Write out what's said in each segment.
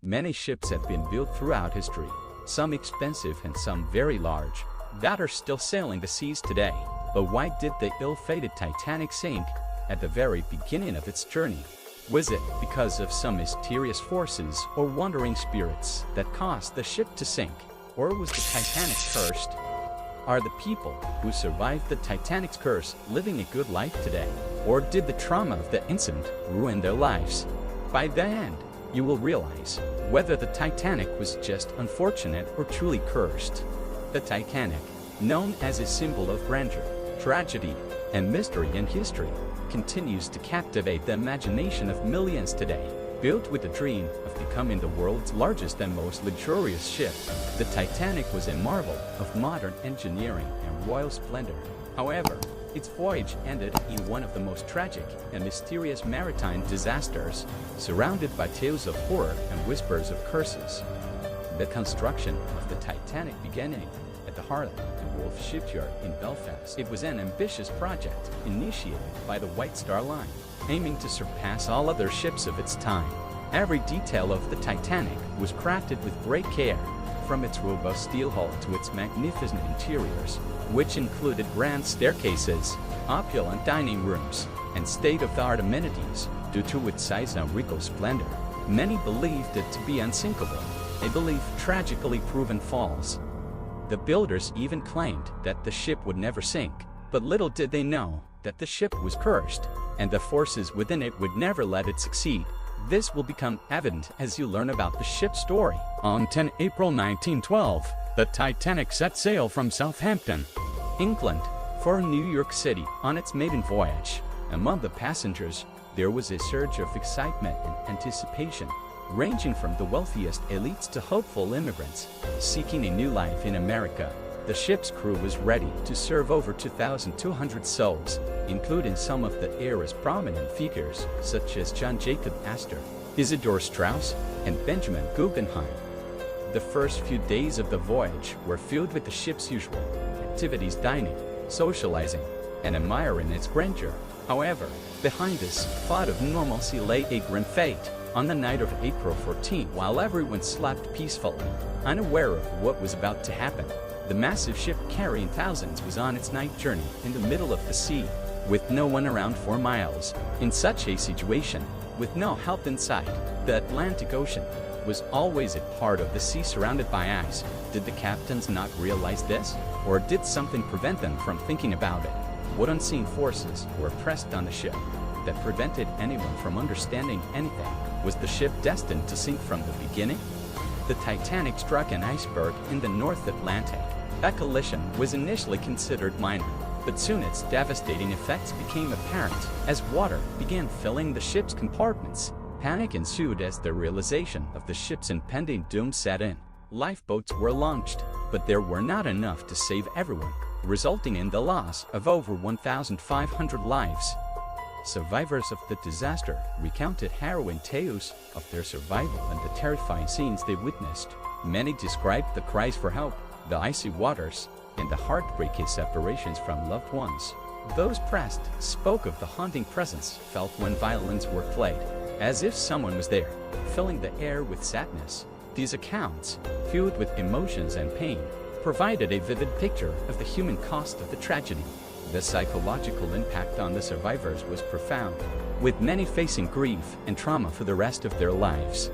Many ships have been built throughout history, some expensive and some very large, that are still sailing the seas today. But why did the ill-fated Titanic sink at the very beginning of its journey? Was it because of some mysterious forces or wandering spirits that caused the ship to sink? Or was the Titanic cursed? Are the people who survived the Titanic's curse living a good life today? Or did the trauma of the incident ruin their lives? By the end, you will realize whether the Titanic was just unfortunate or truly cursed. The Titanic, known as a symbol of grandeur, tragedy, and mystery in history, continues to captivate the imagination of millions today. Built with the dream of becoming the world's largest and most luxurious ship, the Titanic was a marvel of modern engineering and royal splendor. However, its voyage ended in one of the most tragic and mysterious maritime disasters, surrounded by tales of horror and whispers of curses. The construction of the Titanic began at the Harland and Wolff shipyard in Belfast. It was an ambitious project initiated by the White Star Line, aiming to surpass all other ships of its time. Every detail of the Titanic was crafted with great care, from its robust steel hull to its magnificent interiors, which included grand staircases, opulent dining rooms, and state-of-the-art amenities. Due to its size and regal splendor, many believed it to be unsinkable, a belief tragically proven false. The builders even claimed that the ship would never sink, but little did they know that the ship was cursed, and the forces within it would never let it succeed. This will become evident as you learn about the ship's story. On 10 April 1912, the Titanic set sail from Southampton, England, for New York City on its maiden voyage. Among the passengers, there was a surge of excitement and anticipation, ranging from the wealthiest elites to hopeful immigrants seeking a new life in America. The ship's crew was ready to serve over 2,200 souls, including some of the era's prominent figures such as John Jacob Astor, Isidor Straus, and Benjamin Guggenheim. The first few days of the voyage were filled with the ship's usual activities: dining, socializing, and admiring its grandeur. However, behind this thought of normalcy lay a grim fate. On the night of April 14, while everyone slept peacefully, unaware of what was about to happen, the massive ship carrying thousands was on its night journey in the middle of the sea, with no one around for miles. In such a situation, with no help in sight, the Atlantic Ocean was always a part of the sea surrounded by ice. Did the captains not realize this? Or did something prevent them from thinking about it? What unseen forces were pressed on the ship that prevented anyone from understanding anything? Was the ship destined to sink from the beginning? The Titanic struck an iceberg in the North Atlantic. That collision was initially considered minor, but soon its devastating effects became apparent as water began filling the ship's compartments. Panic ensued as the realization of the ship's impending doom set in. Lifeboats were launched, but there were not enough to save everyone, resulting in the loss of over 1,500 lives. Survivors of the disaster recounted harrowing tales of their survival and the terrifying scenes they witnessed. Many described the cries for help, the icy waters, and the heartbreaking separations from loved ones. Those pressed spoke of the haunting presence felt when violins were played, as if someone was there, filling the air with sadness. These accounts, filled with emotions and pain, provided a vivid picture of the human cost of the tragedy. The psychological impact on the survivors was profound, with many facing grief and trauma for the rest of their lives.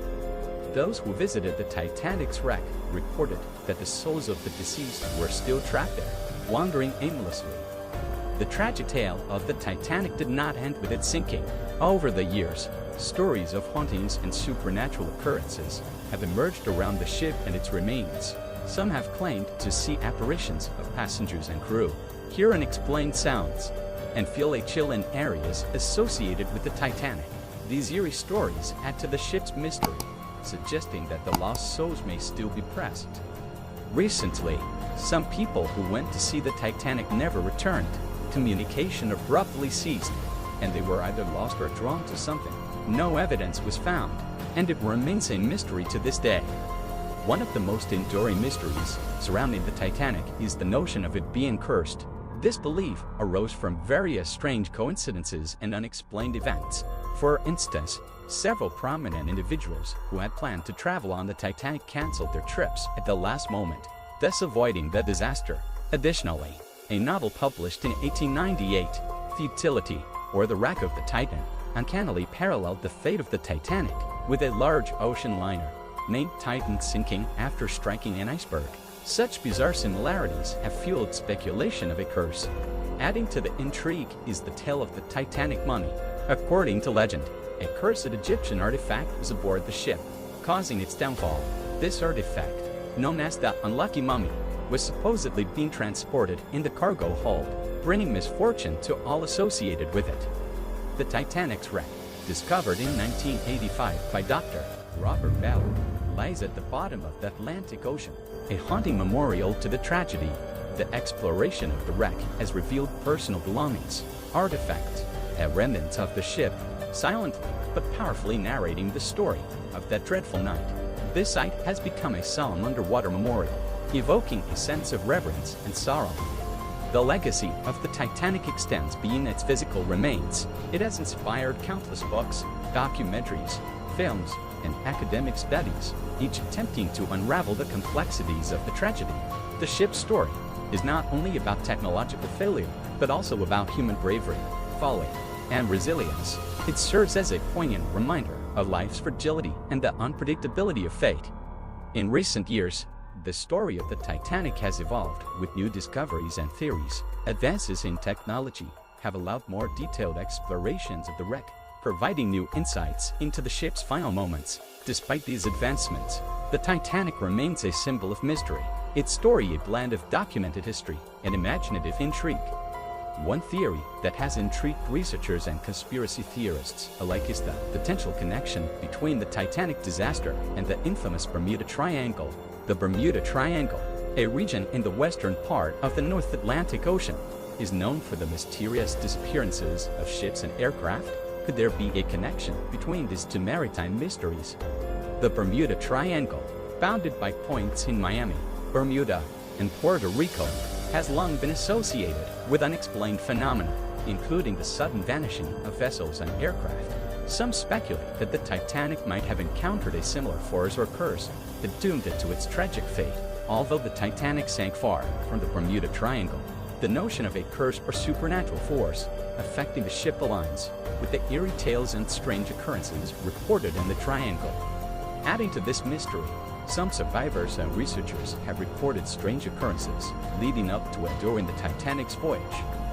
Those who visited the Titanic's wreck reported that the souls of the deceased were still trapped there, wandering aimlessly. The tragic tale of the Titanic did not end with its sinking. Over the years, stories of hauntings and supernatural occurrences have emerged around the ship and its remains. Some have claimed to see apparitions of passengers and crew, hear unexplained sounds, and feel a chill in areas associated with the Titanic. These eerie stories add to the ship's mystery, suggesting that the lost souls may still be present. Recently, some people who went to see the Titanic never returned. Communication abruptly ceased, and they were either lost or drawn to something. No evidence was found, and it remains a mystery to this day. One of the most enduring mysteries surrounding the Titanic is the notion of it being cursed. This belief arose from various strange coincidences and unexplained events. For instance, Several prominent individuals who had planned to travel on the Titanic canceled their trips at the last moment, thus avoiding the disaster. Additionally, a novel published in 1898, Futility, or The Wreck of the Titan, uncannily paralleled the fate of the Titanic with a large ocean liner named Titanic Sinking after striking an iceberg. Such bizarre similarities have fueled speculation of a curse. Adding to the intrigue is the tale of the Titanic mummy. According to legend, a cursed Egyptian artifact was aboard the ship, causing its downfall. This artifact, known as the Unlucky Mummy, was supposedly being transported in the cargo hold, bringing misfortune to all associated with it. The Titanic's wreck, discovered in 1985 by Dr. Robert Ballard, lies at the bottom of the Atlantic Ocean, a haunting memorial to the tragedy. The exploration of the wreck has revealed personal belongings, artifacts, and remnants of the ship, silently but powerfully narrating the story of that dreadful night. This site has become a solemn underwater memorial, evoking a sense of reverence and sorrow. The legacy of the Titanic extends beyond its physical remains. It has inspired countless books, documentaries, films, and academic studies, each attempting to unravel the complexities of the tragedy. The ship's story is not only about technological failure, but also about human bravery, folly, and resilience. It serves as a poignant reminder of life's fragility and the unpredictability of fate. In recent years, the story of the Titanic has evolved with new discoveries and theories. Advances in technology have allowed more detailed explorations of the wreck, providing new insights into the ship's final moments. Despite these advancements, the Titanic remains a symbol of mystery, its story a blend of documented history and imaginative intrigue. One theory that has intrigued researchers and conspiracy theorists alike is the potential connection between the Titanic disaster and the infamous Bermuda Triangle. The Bermuda Triangle, a region in the western part of the North Atlantic Ocean, is known for the mysterious disappearances of ships and aircraft. Could there be a connection between these two maritime mysteries? The Bermuda Triangle, bounded by points in Miami, Bermuda, and Puerto Rico, has long been associated with unexplained phenomena, including the sudden vanishing of vessels and aircraft. Some speculate that the Titanic might have encountered a similar force or curse that doomed it to its tragic fate. Although the Titanic sank far from the Bermuda Triangle, the notion of a curse or supernatural force affecting the ship aligns with the eerie tales and strange occurrences reported in the triangle. Adding to this mystery, some survivors and researchers have reported strange occurrences leading up to and during the Titanic's voyage.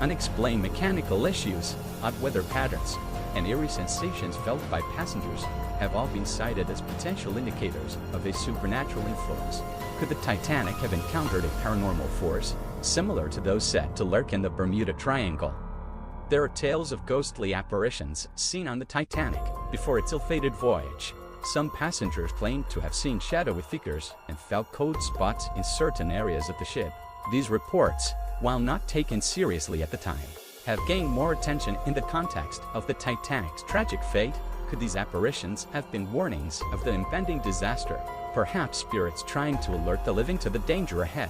Unexplained mechanical issues, odd weather patterns, and eerie sensations felt by passengers have all been cited as potential indicators of a supernatural influence. Could the Titanic have encountered a paranormal force similar to those said to lurk in the Bermuda Triangle? There are tales of ghostly apparitions seen on the Titanic before its ill-fated voyage. Some passengers claim to have seen shadowy figures and felt cold spots in certain areas of the ship. These reports, while not taken seriously at the time, have gained more attention in the context of the Titanic's tragic fate. Could these apparitions have been warnings of the impending disaster? Perhaps spirits trying to alert the living to the danger ahead.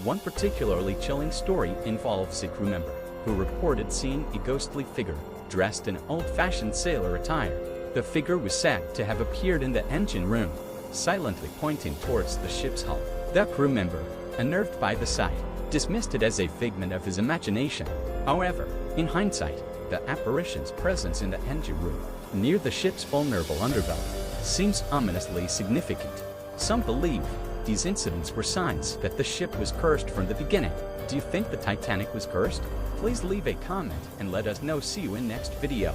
One particularly chilling story involves a crew member who reported seeing a ghostly figure dressed in old-fashioned sailor attire. The figure was said to have appeared in the engine room, silently pointing towards the ship's hull. The crew member, unnerved by the sight, dismissed it as a figment of his imagination. However, in hindsight, the apparition's presence in the engine room, near the ship's vulnerable underbelly, seems ominously significant. Some believe these incidents were signs that the ship was cursed from the beginning. Do you think the Titanic was cursed? Please leave a comment and let us know. See you in next video.